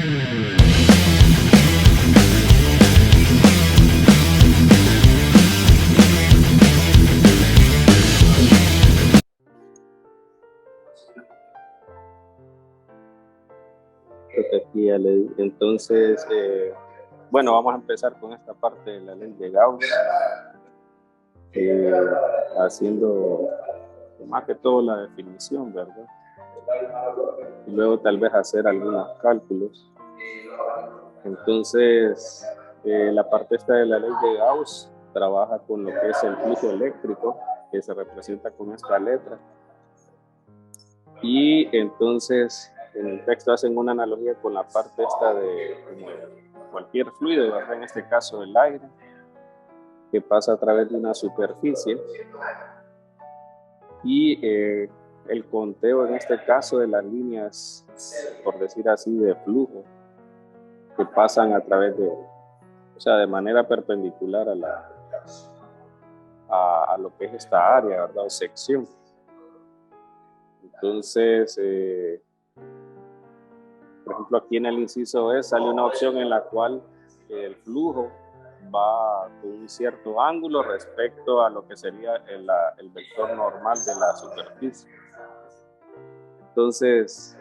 Creo que aquí ya leí. Entonces, bueno, vamos a empezar con esta parte de la ley de Gauss, haciendo más que todo la definición, ¿verdad? Y luego tal vez hacer algunos cálculos. Entonces, la parte esta de la ley de Gauss trabaja con lo que es el flujo eléctrico, que se representa con esta letra. Y entonces, en el texto hacen una analogía con la parte esta de cualquier fluido, ¿verdad? En este caso el aire, que pasa a través de una superficie. Y el conteo en este caso de las líneas, por decir así, de flujo, que pasan a través de, o sea, de manera perpendicular a lo que es esta área, ¿verdad? O sección. Entonces, por ejemplo, aquí en el inciso E sale una opción en la cual el flujo va con un cierto ángulo respecto a lo que sería el vector normal de la superficie. Entonces,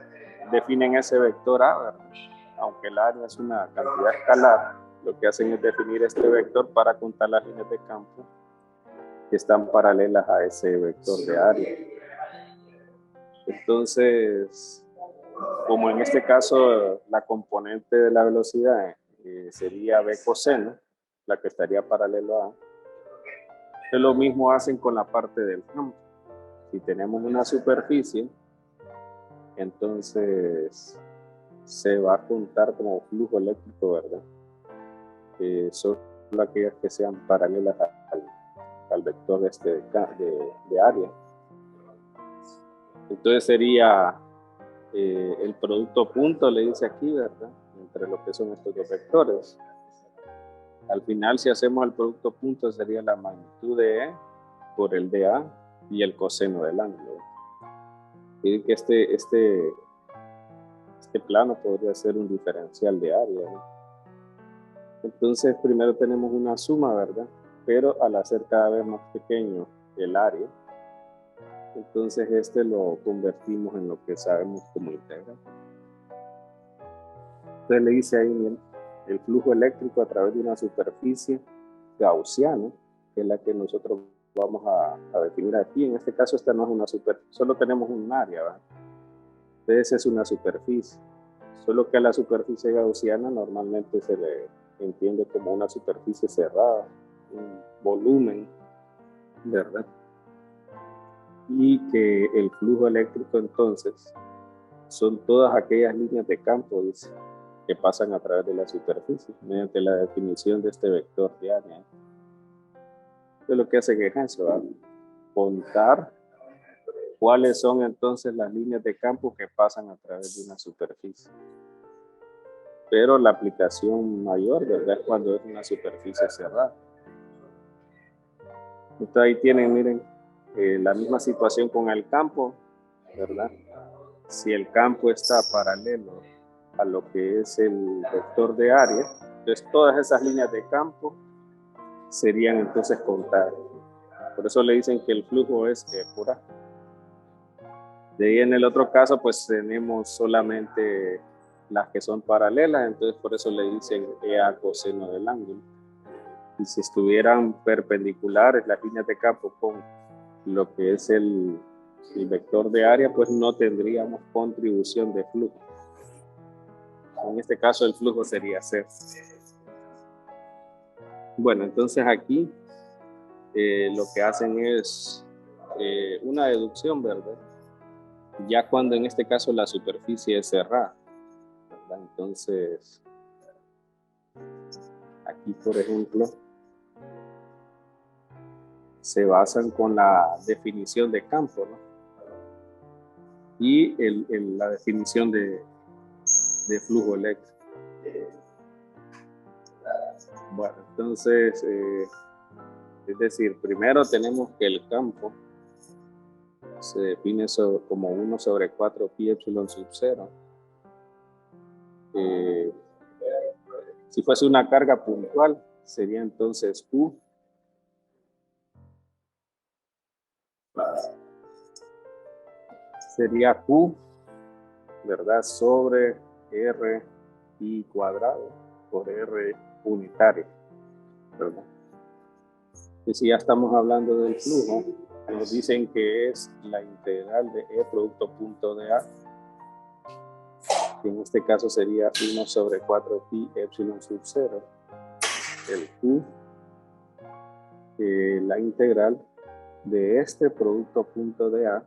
definen ese vector A, ¿verdad? Aunque el área es una cantidad escalar, lo que hacen es definir este vector para contar las líneas de campo que están paralelas a ese vector de área. Entonces, como en este caso la componente de la velocidad sería B coseno, la que estaría paralelo a A, pues lo mismo hacen con la parte del campo. Si tenemos una superficie, entonces se va a contar como flujo eléctrico, ¿verdad? Solo aquellas que sean paralelas al vector de área. Entonces sería el producto punto, le dice aquí, ¿verdad? Entre lo que son estos dos vectores. Al final, si hacemos el producto punto, sería la magnitud de E por el de A y el coseno del ángulo. Y que este plano podría ser un diferencial de área, ¿no? Entonces, primero tenemos una suma, ¿verdad? Pero al hacer cada vez más pequeño el área, entonces lo convertimos en lo que sabemos como integral. Entonces le dice ahí, miren, el flujo eléctrico a través de una superficie gaussiana, que es la que nosotros vamos a definir aquí. En este caso esta no es una superficie, solo tenemos un área, ¿verdad? Entonces es una superficie. Solo que a la superficie gaussiana normalmente se le entiende como una superficie cerrada, un volumen, ¿verdad? Y que el flujo eléctrico entonces son todas aquellas líneas de campo, dice, que pasan a través de la superficie mediante la definición de este vector de área. Entonces lo que hacen es eso, ¿verdad? Contar cuáles son entonces las líneas de campo que pasan a través de una superficie. Pero la aplicación mayor, ¿verdad? Es cuando es una superficie cerrada. Entonces ahí tienen, miren, la misma situación con el campo, ¿verdad? Si el campo está paralelo a lo que es el vector de área, entonces todas esas líneas de campo serían entonces contadas. Por eso le dicen que el flujo es E por A. De ahí en el otro caso, pues tenemos solamente las que son paralelas, entonces por eso le dicen EA coseno del ángulo. Y si estuvieran perpendiculares las líneas de campo con lo que es el vector de área, pues no tendríamos contribución de flujo. En este caso el flujo sería cero. Bueno, entonces aquí lo que hacen es una deducción, ¿verdad? Ya cuando en este caso la superficie es cerrada, ¿verdad? Entonces, aquí por ejemplo, se basan con la definición de campo, ¿no? Y la definición de flujo eléctrico. Bueno, entonces, es decir, primero tenemos que el campo se define como 1 sobre 4 pi epsilon sub 0, si fuese una carga puntual, sería entonces U sería Q, ¿verdad? Sobre R I cuadrado por R unitario, ¿verdad? Y si ya estamos hablando del flujo, nos dicen que es la integral de E producto punto de A, que en este caso sería 1 sobre 4 pi epsilon sub 0, el Q, la integral de este producto punto de A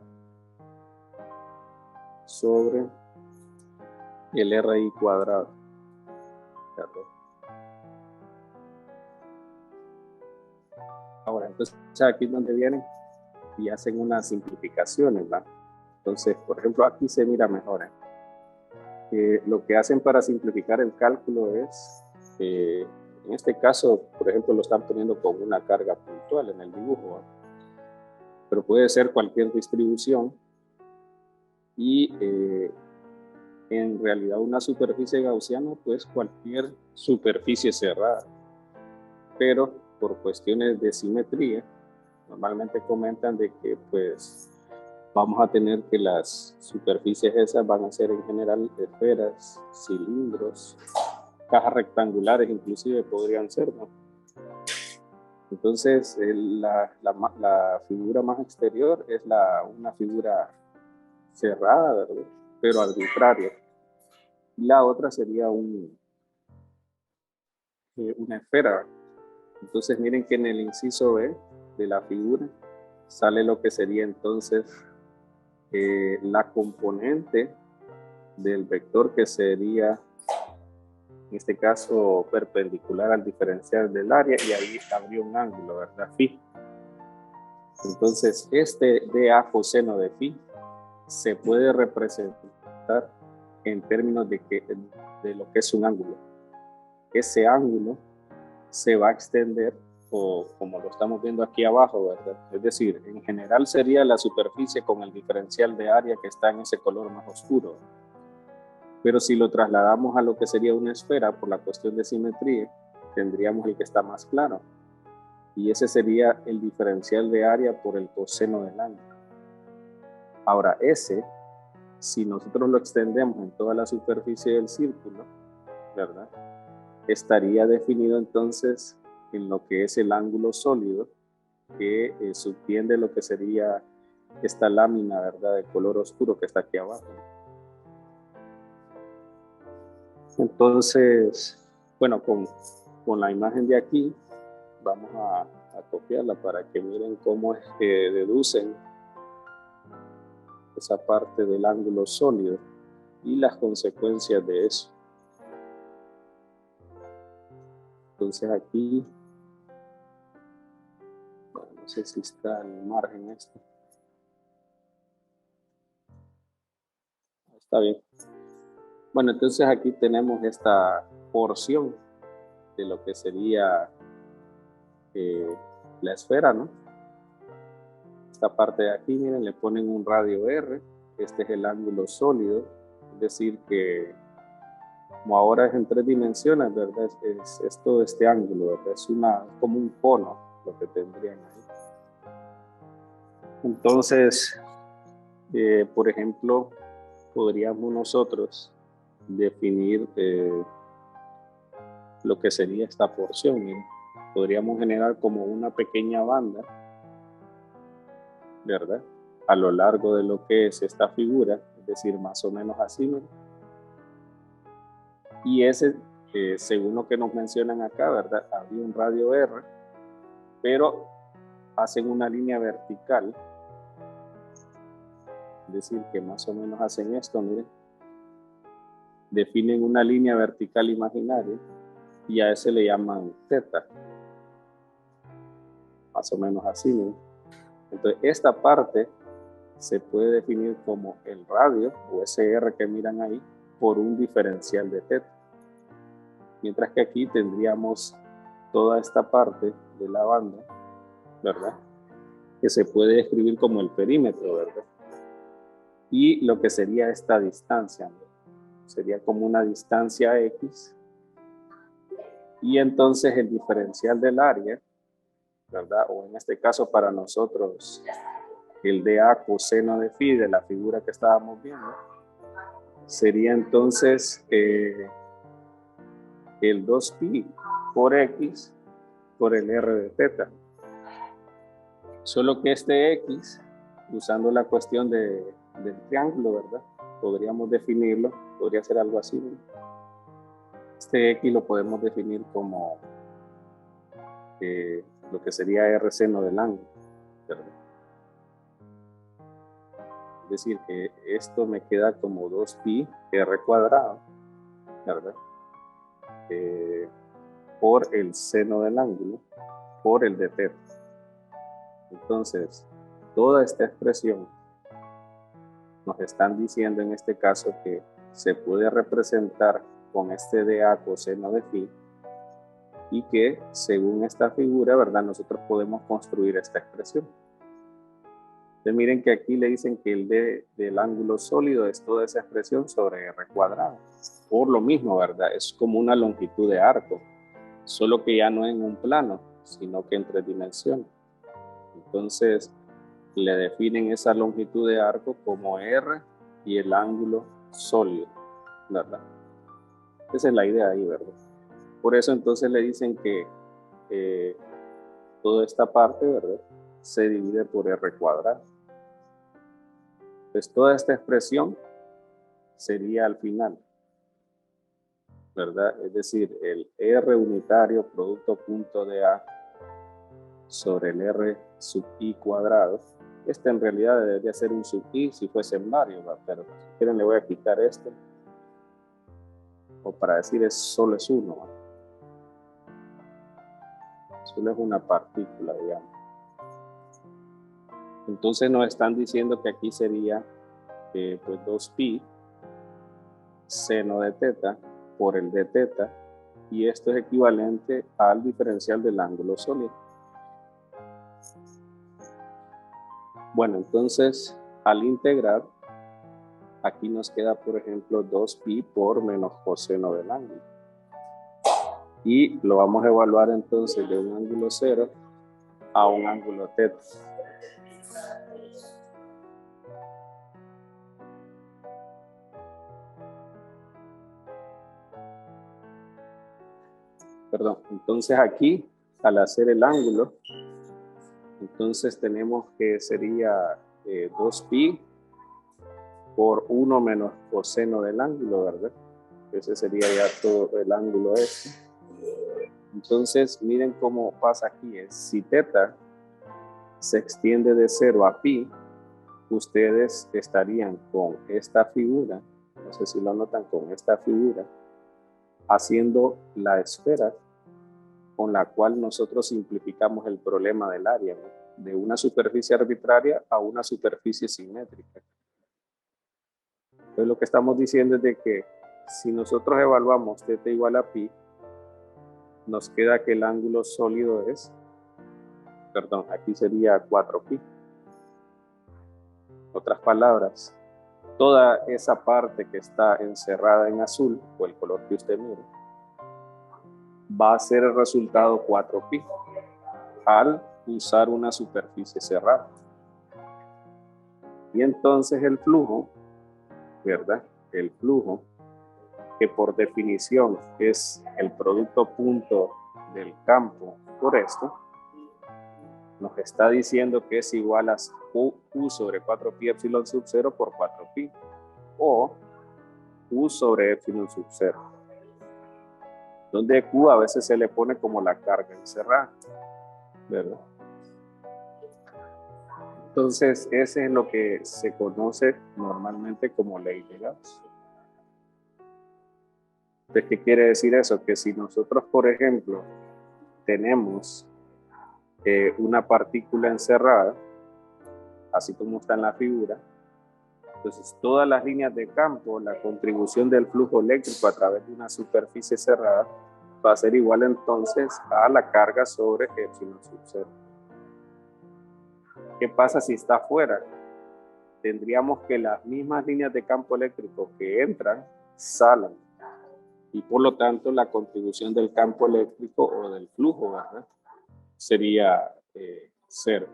sobre el RI cuadrado. Ahora, entonces aquí es donde vienen y hacen unas simplificaciones, ¿verdad? Entonces, por ejemplo, aquí se mira mejor. Lo que hacen para simplificar el cálculo es, en este caso, por ejemplo, lo están poniendo con una carga puntual en el dibujo, ¿verdad? Pero puede ser cualquier distribución y en realidad una superficie gaussiana, pues cualquier superficie cerrada, pero por cuestiones de simetría, normalmente comentan de que pues vamos a tener que las superficies esas van a ser en general esferas, cilindros, cajas rectangulares inclusive podrían ser, ¿no? Entonces la figura más exterior es una figura cerrada, ¿verdad? Pero arbitraria. Y la otra sería una esfera. Entonces miren que en el inciso B de la figura sale lo que sería entonces la componente del vector que sería en este caso perpendicular al diferencial del área y ahí habría un ángulo, ¿verdad? Phi. Entonces este dA coseno de phi se puede representar en términos de lo que es un ángulo. Ese ángulo se va a extender, o como lo estamos viendo aquí abajo, ¿verdad? Es decir, en general sería la superficie con el diferencial de área que está en ese color más oscuro. Pero si lo trasladamos a lo que sería una esfera por la cuestión de simetría, tendríamos el que está más claro. Y ese sería el diferencial de área por el coseno del ángulo. Ahora, si nosotros lo extendemos en toda la superficie del círculo, ¿verdad? Estaría definido entonces en lo que es el ángulo sólido que subtiende lo que sería esta lámina, ¿verdad? De color oscuro que está aquí abajo. Entonces, bueno, con la imagen de aquí vamos a copiarla para que miren cómo es que deducen esa parte del ángulo sólido y las consecuencias de eso. Entonces aquí, bueno, no sé si está el margen esto. Está bien. Bueno, entonces aquí tenemos esta porción de lo que sería la esfera, ¿no? Esta parte de aquí, miren, le ponen un radio R. Este es el ángulo sólido, es decir que como ahora es en 3 dimensiones, ¿verdad? Es todo este ángulo, ¿verdad? Es como un cono lo que tendrían ahí. Entonces, por ejemplo, podríamos nosotros definir lo que sería esta porción. ¿Sí? Podríamos generar como una pequeña banda, ¿verdad? A lo largo de lo que es esta figura, es decir, más o menos así, ¿no? Y ese, según lo que nos mencionan acá, ¿verdad? Había un radio R, pero hacen una línea vertical, es decir, que más o menos hacen esto, miren. Definen una línea vertical imaginaria y a ese le llaman θ. Más o menos así, ¿no? Entonces, esta parte se puede definir como el radio, o ese R que miran ahí, por un diferencial de θ. Mientras que aquí tendríamos toda esta parte de la banda, ¿verdad? Que se puede describir como el perímetro, ¿verdad? Y lo que sería esta distancia, ¿no? sería como una distancia X, y entonces el diferencial del área, ¿verdad? O en este caso para nosotros, el dA coseno de phi de la figura que estábamos viendo, sería entonces el 2pi por X por el R de teta. Solo que este X, usando la cuestión del triángulo, ¿verdad? Podríamos definirlo, podría ser algo así, ¿no? Este X lo podemos definir como lo que sería R seno del ángulo, ¿verdad? Es decir, que esto me queda como 2pi R cuadrado, ¿verdad? Por el seno del ángulo, por el de teta. Entonces, toda esta expresión nos están diciendo en este caso que se puede representar con este dA coseno de phi y que según esta figura, ¿verdad? Nosotros podemos construir esta expresión. Entonces miren que aquí le dicen que el D del ángulo sólido es toda esa expresión sobre R cuadrado. Por lo mismo, ¿verdad? Es como una longitud de arco, solo que ya no en un plano, sino que en 3 dimensiones. Entonces, le definen esa longitud de arco como R y el ángulo sólido, ¿verdad? Esa es la idea ahí, ¿verdad? Por eso entonces le dicen que toda esta parte, ¿verdad? Se divide por R cuadrado. Pues toda esta expresión sería al final, ¿verdad? Es decir, el R unitario producto punto de A sobre el R sub I cuadrado. Este en realidad debería ser un sub I si fuesen varios, ¿verdad? Pero si quieren le voy a quitar este. O para decir solo es uno, ¿verdad? Solo es una partícula, digamos. Entonces nos están diciendo que aquí sería pues 2pi seno de teta por el de teta, y esto es equivalente al diferencial del ángulo sólido. Bueno, entonces al integrar, aquí nos queda, por ejemplo, 2pi por menos coseno del ángulo. Y lo vamos a evaluar entonces de un ángulo 0 a un ángulo teta. Perdón, entonces aquí, al hacer el ángulo, entonces tenemos que sería 2pi por 1 menos coseno del ángulo, ¿verdad? Ese sería ya todo el ángulo este. Entonces, miren cómo pasa aquí. Si teta se extiende de 0 a pi, ustedes estarían con esta figura, no sé si lo notan, con esta figura, haciendo la esfera con la cual nosotros simplificamos el problema del área, ¿no? De una superficie arbitraria a una superficie simétrica. Entonces lo que estamos diciendo es de que si nosotros evaluamos θ igual a pi, nos queda que el ángulo sólido es, perdón, aquí sería 4pi. Otras palabras, toda esa parte que está encerrada en azul, o el color que usted mire, va a ser el resultado 4pi al usar una superficie cerrada. Y entonces el flujo, ¿verdad? El flujo, que por definición es el producto punto del campo por esto, nos está diciendo que es igual a Q sobre 4pi epsilon sub 0 por 4pi, o Q sobre epsilon sub 0, donde Q a veces se le pone como la carga encerrada, ¿verdad? Entonces, ese es lo que se conoce normalmente como ley de Gauss. Entonces, ¿qué quiere decir eso? Que si nosotros, por ejemplo, tenemos una partícula encerrada, así como está en la figura, entonces todas las líneas de campo, la contribución del flujo eléctrico a través de una superficie cerrada va a ser igual entonces a la carga sobre epsilon sub 0. ¿Qué pasa si está afuera? Tendríamos que las mismas líneas de campo eléctrico que entran salen. Y por lo tanto, la contribución del campo eléctrico o del flujo, ¿verdad?, sería 0.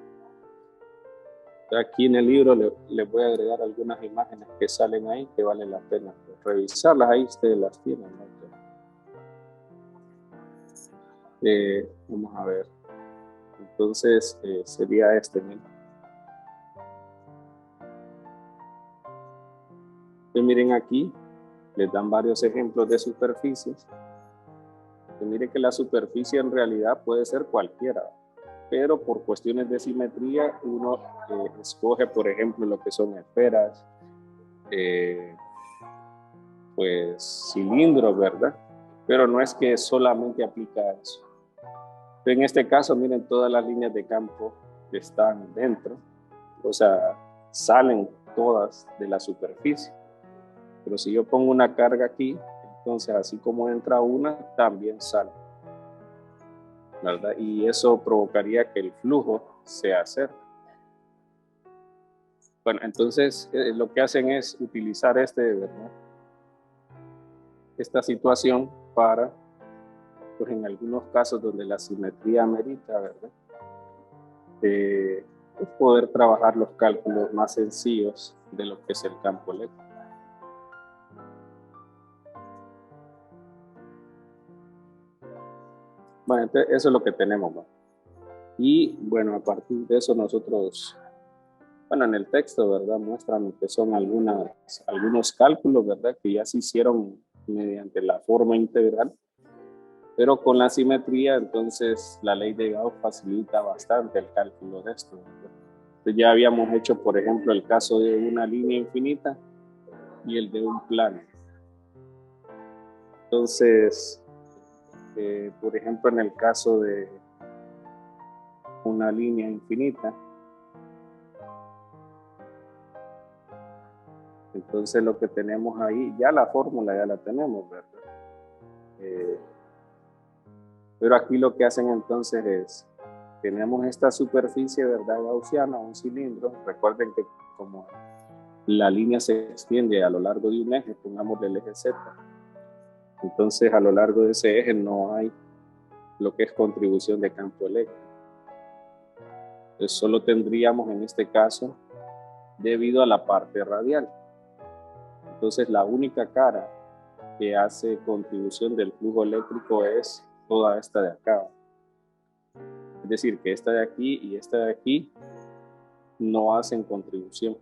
Aquí en el libro les voy a agregar algunas imágenes que salen ahí que vale la pena revisarlas. Ahí ustedes las tienen, ¿no? Vamos a ver. Entonces sería este, ¿no? Y miren aquí, les dan varios ejemplos de superficies. Y miren que la superficie en realidad puede ser cualquiera, pero por cuestiones de simetría uno escoge, por ejemplo, lo que son esferas, pues cilindros, ¿verdad? Pero no es que solamente aplica a eso. En este caso, miren, todas las líneas de campo que están dentro, o sea, salen todas de la superficie. Pero si yo pongo una carga aquí, entonces así como entra una, también sale, ¿verdad? Y eso provocaría que el flujo sea 0. Bueno, entonces lo que hacen es utilizar ¿verdad?, esta situación para, pues en algunos casos donde la simetría amerita, ¿verdad?, pues poder trabajar los cálculos más sencillos de lo que es el campo eléctrico. Bueno, entonces eso es lo que tenemos, ¿no? Y bueno, a partir de eso nosotros, bueno, en el texto, ¿verdad?, muestran que son algunos cálculos, ¿verdad?, que ya se hicieron mediante la forma integral, pero con la simetría, entonces la ley de Gauss facilita bastante el cálculo de esto, ¿verdad? Entonces, ya habíamos hecho, por ejemplo, el caso de una línea infinita y el de un plano. Entonces, por ejemplo, en el caso de una línea infinita, entonces lo que tenemos ahí, ya la fórmula ya la tenemos, ¿verdad? Pero aquí lo que hacen entonces es, tenemos esta superficie, ¿verdad?, gaussiana, un cilindro. Recuerden que como la línea se extiende a lo largo de un eje, pongámosle el eje Z, entonces a lo largo de ese eje no hay lo que es contribución de campo eléctrico. Entonces solo tendríamos en este caso debido a la parte radial. Entonces la única cara que hace contribución del flujo eléctrico es toda esta de acá. Es decir, que esta de aquí y esta de aquí no hacen contribución.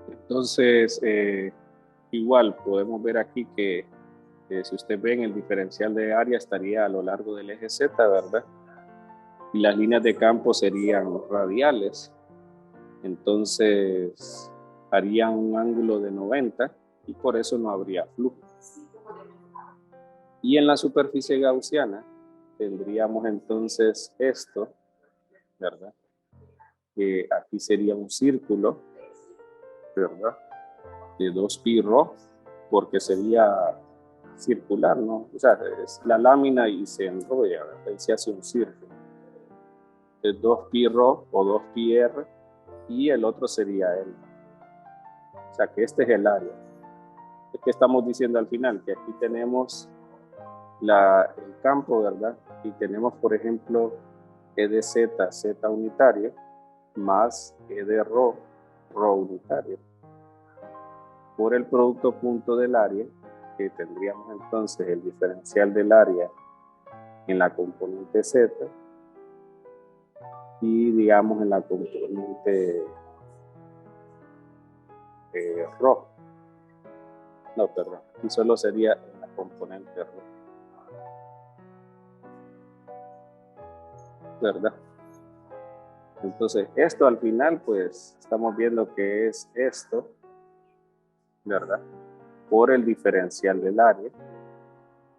Entonces, igual podemos ver aquí que si usted ve en el diferencial de área estaría a lo largo del eje Z, ¿verdad? Y las líneas de campo serían radiales. Entonces, harían un ángulo de 90 y por eso no habría flujo. Y en la superficie gaussiana tendríamos entonces esto, ¿verdad? Que aquí sería un círculo, ¿verdad?, de 2πr, porque sería circular, ¿no? O sea, es la lámina y se enrolla, ¿verdad?, y se hace un círculo. Es 2πr o 2πr y el otro sería L. O sea, que este es el área. ¿Qué estamos diciendo al final? Que aquí tenemos el campo, ¿verdad? Y tenemos, por ejemplo, E de Z, Z unitario, más E de ρ, ρ unitario, por el producto punto del área, que tendríamos entonces el diferencial del área en la componente Z y digamos en la componente ρ. No, perdón, y solo sería en la componente ρ, ¿verdad? Entonces, esto al final, pues, estamos viendo que es esto, ¿verdad?, por el diferencial del área.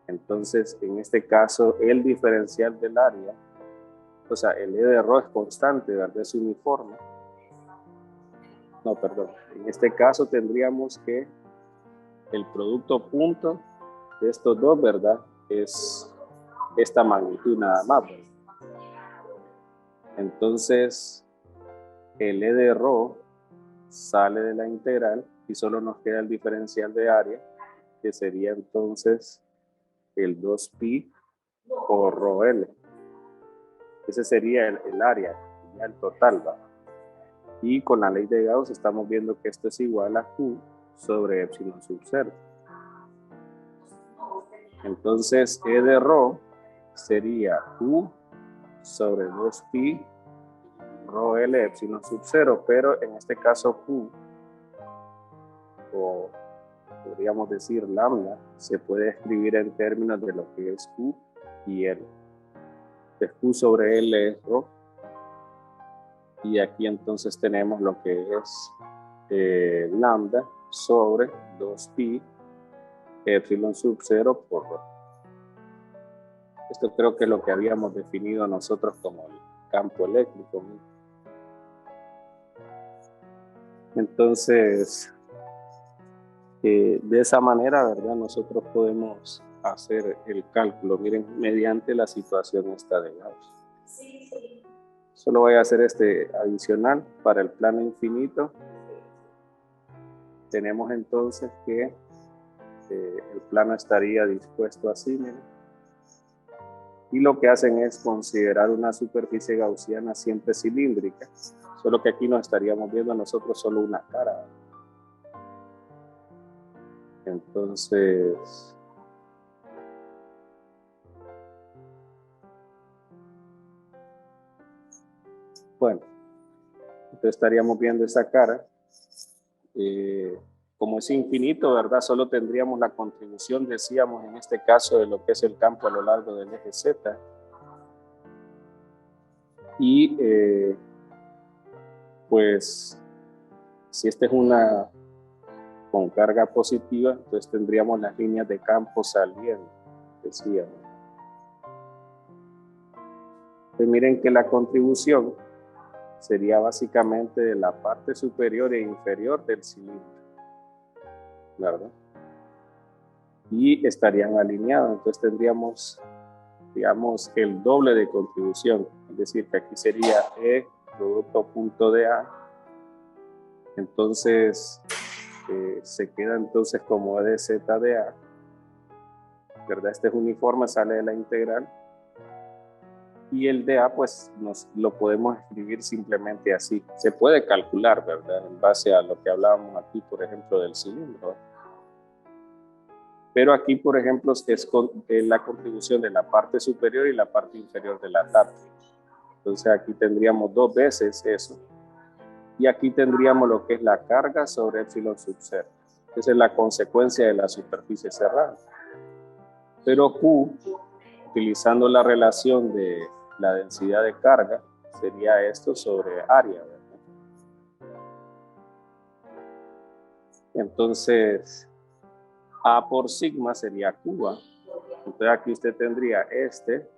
Entonces, en este caso, el diferencial del área, o sea, el E de ρ es constante, ¿verdad?, es uniforme. No, perdón, en este caso tendríamos que el producto punto de estos dos, ¿verdad?, es esta magnitud nada más, ¿verdad? Entonces, el E de ρ sale de la integral y solo nos queda el diferencial de área, que sería entonces el 2pi por rho L. Ese sería el área, ya el total, ¿va? Y con la ley de Gauss estamos viendo que esto es igual a Q sobre epsilon sub 0. Entonces, E de rho sería Q sobre 2pi rho L epsilon sub 0, pero en este caso Q, o podríamos decir lambda, se puede escribir en términos de lo que es Q y L. Entonces, Q sobre L es rho, y aquí entonces tenemos lo que es lambda sobre 2pi epsilon sub 0 por rho. Esto creo que es lo que habíamos definido nosotros como el campo eléctrico, ¿no? Entonces, de esa manera, ¿verdad? Nosotros podemos hacer el cálculo, miren, mediante la situación esta de Gauss. Solo voy a hacer este adicional para el plano infinito. Tenemos entonces que el plano estaría dispuesto así, miren. Y lo que hacen es considerar una superficie gaussiana siempre cilíndrica, solo que aquí nos estaríamos viendo a nosotros solo una cara. Entonces, bueno, entonces estaríamos viendo esa cara. Como es infinito, ¿verdad? Solo tendríamos la contribución, decíamos, en este caso, de lo que es el campo a lo largo del eje Z. Y, pues, si esta es una con carga positiva, entonces tendríamos las líneas de campo saliendo, decíamos. Pues miren que la contribución sería básicamente de la parte superior e inferior del cilindro, ¿verdad? Y estarían alineados, entonces tendríamos, digamos, el doble de contribución, es decir, que aquí sería E producto punto de A, entonces se queda entonces como E de Z de A, ¿verdad? Este es uniforme, sale de la integral, y el de A pues lo podemos escribir simplemente así. Se puede calcular, ¿verdad? En base a lo que hablábamos aquí, por ejemplo, del cilindro, ¿verdad? Pero aquí, por ejemplo, es la contribución de la parte superior y la parte inferior de la tapa. Entonces aquí tendríamos dos veces eso. Y aquí tendríamos lo que es la carga sobre epsilon sub 0. Esa es la consecuencia de la superficie cerrada. Pero Q, utilizando la relación de la densidad de carga, sería esto sobre área, ¿verdad? Entonces, A por sigma sería Q. Entonces aquí usted tendría este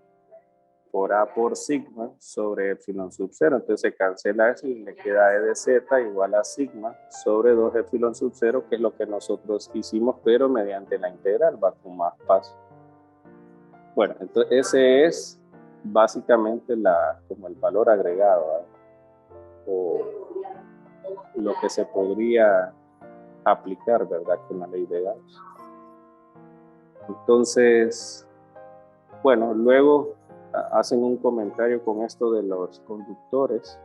por A por sigma sobre epsilon sub 0. Entonces se cancela eso y le queda E de Z igual a sigma sobre 2 epsilon sub 0, que es lo que nosotros hicimos, pero mediante la integral, va con más pasos. Bueno, entonces ese es básicamente como el valor agregado, ¿verdad? O lo que se podría aplicar, ¿verdad? Con la ley de Gauss. Entonces, bueno, luego hacen un comentario con esto de los conductores.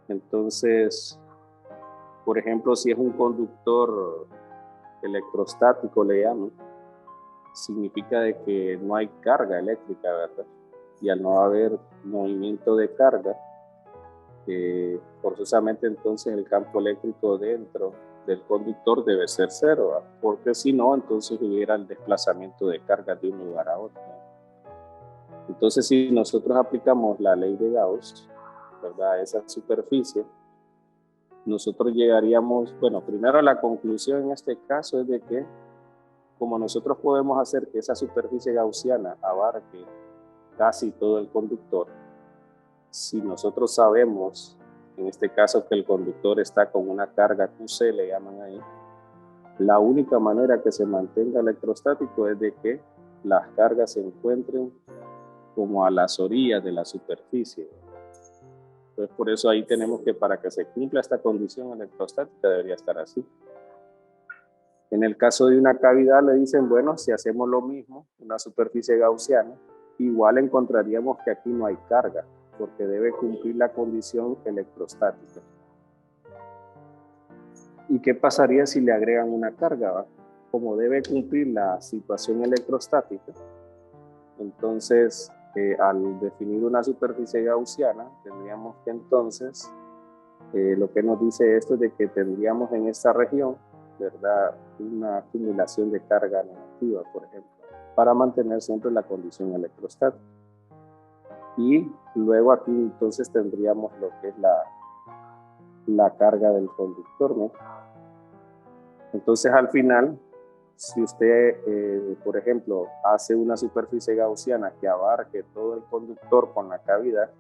Entonces, por ejemplo, si es un conductor electrostático, le llaman, significa de que no hay carga eléctrica, ¿verdad? Y al no haber movimiento de carga, forzosamente entonces el campo eléctrico dentro del conductor debe ser cero, ¿verdad? Porque si no, entonces hubiera el desplazamiento de carga de un lugar a otro. Entonces, si nosotros aplicamos la ley de Gauss, ¿verdad?, a esa superficie, nosotros llegaríamos, bueno, primero la conclusión en este caso es de que como nosotros podemos hacer que esa superficie gaussiana abarque casi todo el conductor, si nosotros sabemos, en este caso, que el conductor está con una carga QC, le llaman ahí, la única manera que se mantenga electrostático es de que las cargas se encuentren como a las orillas de la superficie. Entonces, por eso ahí tenemos que para que se cumpla esta condición electrostática debería estar así. En el caso de una cavidad le dicen, bueno, si hacemos lo mismo, una superficie gaussiana, igual encontraríamos que aquí no hay carga, porque debe cumplir la condición electrostática. ¿Y qué pasaría si le agregan una carga? ¿Va? Como debe cumplir la situación electrostática, entonces al definir una superficie gaussiana, tendríamos que entonces, lo que nos dice esto es de que tendríamos en esta región, ¿verdad?, una acumulación de carga negativa, por ejemplo, para mantener siempre la condición electrostática. Y luego aquí entonces tendríamos lo que es la carga del conductor, ¿no? Entonces al final, si usted, por ejemplo, hace una superficie gaussiana que abarque todo el conductor con la cavidad,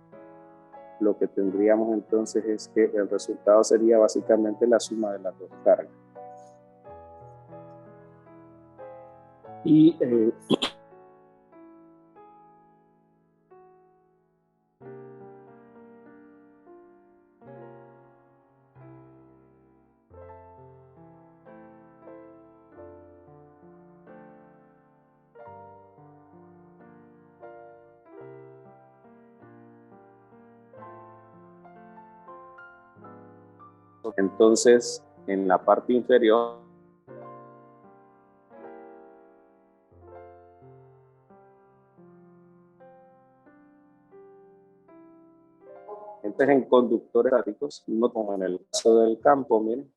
lo que tendríamos entonces es que el resultado sería básicamente la suma de las dos cargas. Y entonces en la parte inferior, entonces en conductores estáticos, no como en el caso del campo, miren,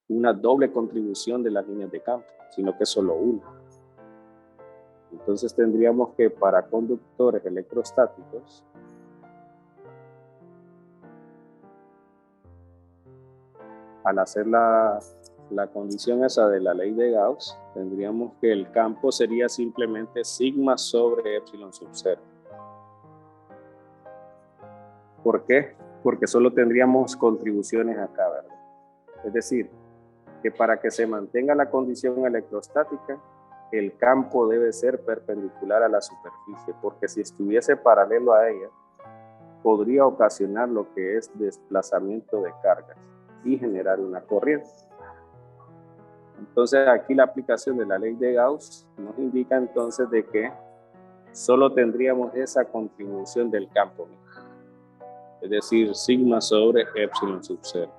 una doble contribución de las líneas de campo, sino que solo una. Entonces tendríamos que para conductores electrostáticos, al hacer la condición esa de la ley de Gauss, tendríamos que el campo sería simplemente sigma sobre epsilon sub 0. ¿Por qué? Porque solo tendríamos contribuciones acá, ¿verdad? Es decir, que para que se mantenga la condición electrostática, el campo debe ser perpendicular a la superficie, porque si estuviese paralelo a ella, podría ocasionar lo que es desplazamiento de cargas y generar una corriente. Entonces aquí la aplicación de la ley de Gauss nos indica entonces de que solo tendríamos esa contribución del campo, es decir, sigma sobre epsilon sub 0.